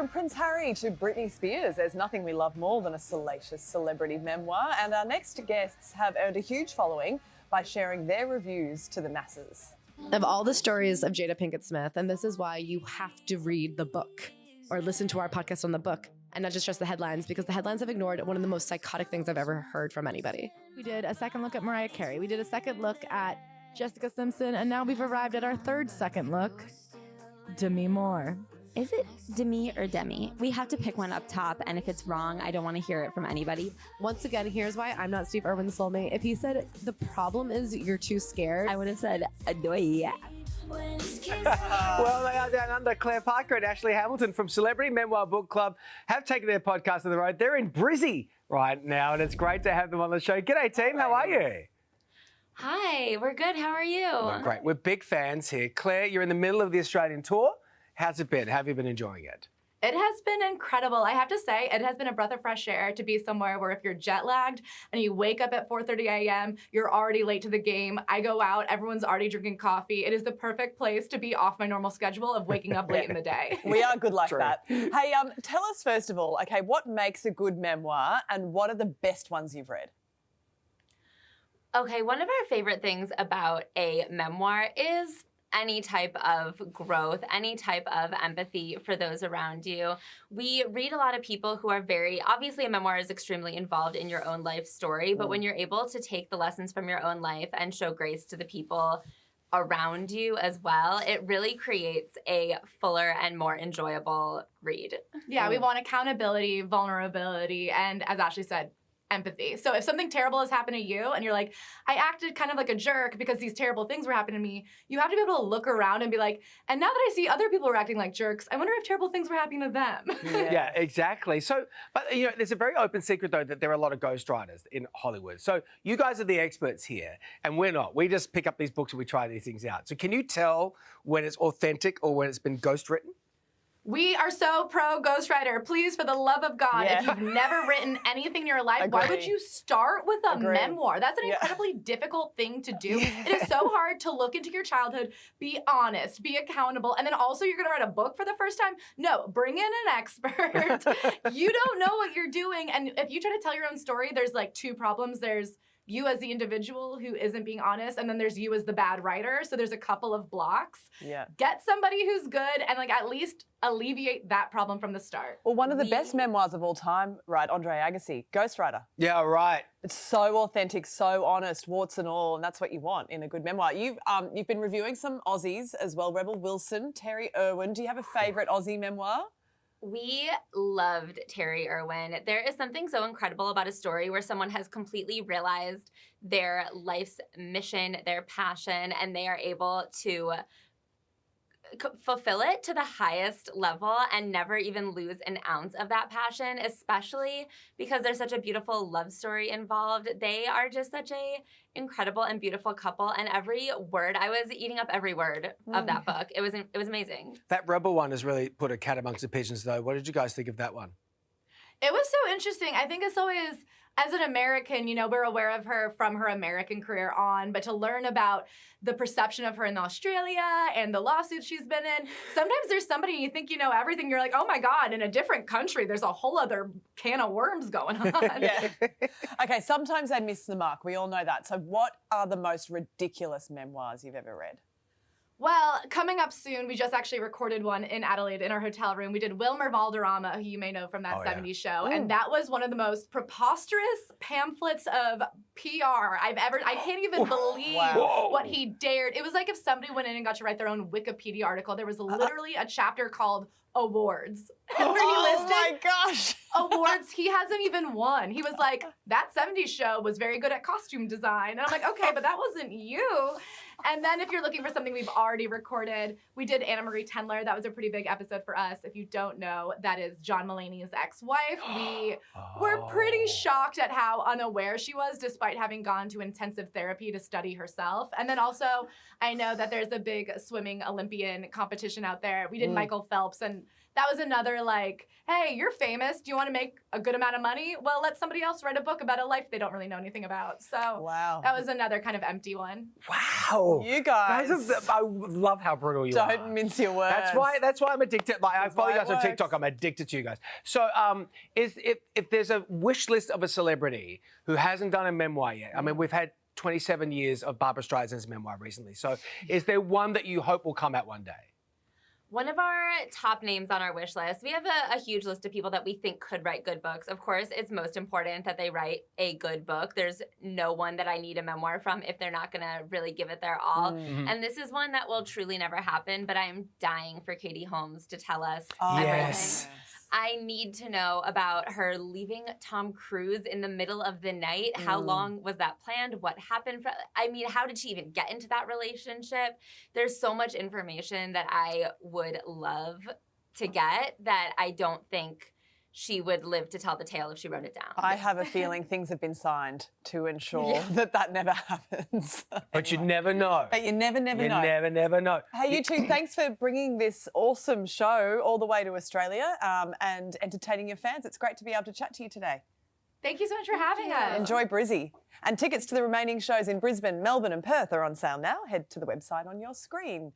From Prince Harry to Britney Spears, there's nothing we love more than a salacious celebrity memoir, and our next guests have earned a huge following by sharing their reviews to the masses. Of all the stories of Jada Pinkett Smith, and this is why you have to read the book or listen to our podcast on the book and not just trust the headlines, because the headlines have ignored one of the most psychotic things I've ever heard from anybody. We did a second look at Mariah Carey. We did a second look at Jessica Simpson, and now we've arrived at our third second look, Demi Moore. Is it Demi or Demi? We have to pick one up top, and if it's wrong, I don't want to hear it from anybody. Once again, here's why I'm not Steve Irwin's soulmate. If he said the problem is you're too scared, I would have said Adoy. Well, they are down under. Claire Parker and Ashley Hamilton from Celebrity Memoir Book Club have taken their podcast on the road. They're in Brizzy right now, and it's great to have them on the show. G'day, team. How are you? Hi, we're good. How are you? Well, great. We're big fans here. Claire, you're in the middle of the Australian tour. How's it been? How have you been enjoying it? It has been incredible. I have to say, it has been a breath of fresh air to be somewhere where if you're jet lagged and you wake up at 4:30 a.m., you're already late to the game. I go out, everyone's already drinking coffee. It is the perfect place to be off my normal schedule of waking up late in the day. We are good like True. that. Hey, tell us first of all, okay, what makes a good memoir and what are the best ones you've read? Okay, one of our favorite things about a memoir is any type of growth, any type of empathy for those around you. We read a lot of people who are obviously a memoir is extremely involved in your own life story, but when you're able to take the lessons from your own life and show grace to the people around you as well, it really creates a fuller and more enjoyable read. Yeah, we want accountability, vulnerability, and as Ashley said, empathy. So if something terrible has happened to you and you're like, I acted kind of like a jerk because these terrible things were happening to me, you have to be able to look around and be like, and now that I see other people were acting like jerks, I wonder if terrible things were happening to them. Yeah, exactly. So, but there's a very open secret though that there are a lot of ghostwriters in Hollywood. So you guys are the experts here and we're not. We just pick up these books and we try these things out. So can you tell when it's authentic or when it's been ghostwritten? We are so pro ghostwriter. Please, for the love of God, if you've never written anything in your life, why would you start with a memoir? That's an incredibly difficult thing to do. It is so hard to look into your childhood, be honest, be accountable, and then also you're gonna write a book for the first time? No, bring in an expert. You don't know what you're doing, and if you try to tell your own story, there's like two problems. There's you as the individual who isn't being honest, and then there's you as the bad writer. So there's a couple of blocks. Yeah. Get somebody who's good and like at least alleviate that problem from the start. Well, one of the best memoirs of all time, right, Andre Agassi, ghostwriter. Yeah, right. It's so authentic, so honest, warts and all, and that's what you want in a good memoir. You've been reviewing some Aussies as well, Rebel Wilson, Terry Irwin. Do you have a favourite Aussie memoir? We loved Terry Irwin. There is something so incredible about a story where someone has completely realized their life's mission, their passion, and they are able to fulfill it to the highest level and never even lose an ounce of that passion, especially because there's such a beautiful love story involved. They are just such a incredible and beautiful couple, and every word, I was eating up every word of that book. It was amazing. That Rebel one has really put a cat amongst the pigeons though. What did you guys think of that one? It was so interesting. I think it's always, as an American, we're aware of her from her American career on, but to learn about the perception of her in Australia and the lawsuits she's been in, sometimes there's somebody you think you know everything, you're like, oh my God, in a different country, there's a whole other can of worms going on. Okay, sometimes they miss the mark. We all know that. So what are the most ridiculous memoirs you've ever read? Well, coming up soon, we just actually recorded one in Adelaide in our hotel room. We did Wilmer Valderrama, who you may know from that 70s show. And that was one of the most preposterous pamphlets of PR I've ever, I can't even believe what he dared. It was like if somebody went in and got to write their own Wikipedia article. There was literally a chapter called Awards. Where he listed my gosh. awards he hasn't even won. He was like, that 70s show was very good at costume design. And I'm like, okay, but that wasn't you. And then if you're looking for something we've already recorded, we did Anna Marie Tendler. That was a pretty big episode for us. If you don't know, that is John Mulaney's ex-wife. We were pretty shocked at how unaware she was despite having gone to intensive therapy to study herself. And then also, I know that there's a big swimming Olympian competition out there. We did Michael Phelps, and that was another like, hey, you're famous. Do you want to make a good amount of money? Well, let somebody else write a book about a life they don't really know anything about. So Wow. that was another kind of empty one. Wow. You guys. I love how brutal you are. Don't mince your words. That's why I'm addicted. Like, I follow you why guys it on TikTok. works. I'm addicted to you guys. So, if there's a wish list of a celebrity who hasn't done a memoir yet, I mean, we've had 27 years of Barbara Streisand's memoir recently. So, is there one that you hope will come out one day? One of our top names on our wish list, we have a huge list of people that we think could write good books. Of course, it's most important that they write a good book. There's no one that I need a memoir from if they're not going to really give it their all. And this is one that will truly never happen, but I am dying for Katie Holmes to tell us everything. Yes. I need to know about her leaving Tom Cruise in the middle of the night. How long was that planned? What happened? I mean, how did she even get into that relationship? There's so much information that I would love to get that I don't think she would live to tell the tale if she wrote it down. I have a feeling things have been signed to ensure that never happens. But you never know. But you never know. You never know. Hey, you two, thanks for bringing this awesome show all the way to Australia and entertaining your fans. It's great to be able to chat to you today. Thank you so much for having us. Enjoy Brizzy. And tickets to the remaining shows in Brisbane, Melbourne and Perth are on sale now. Head to the website on your screen.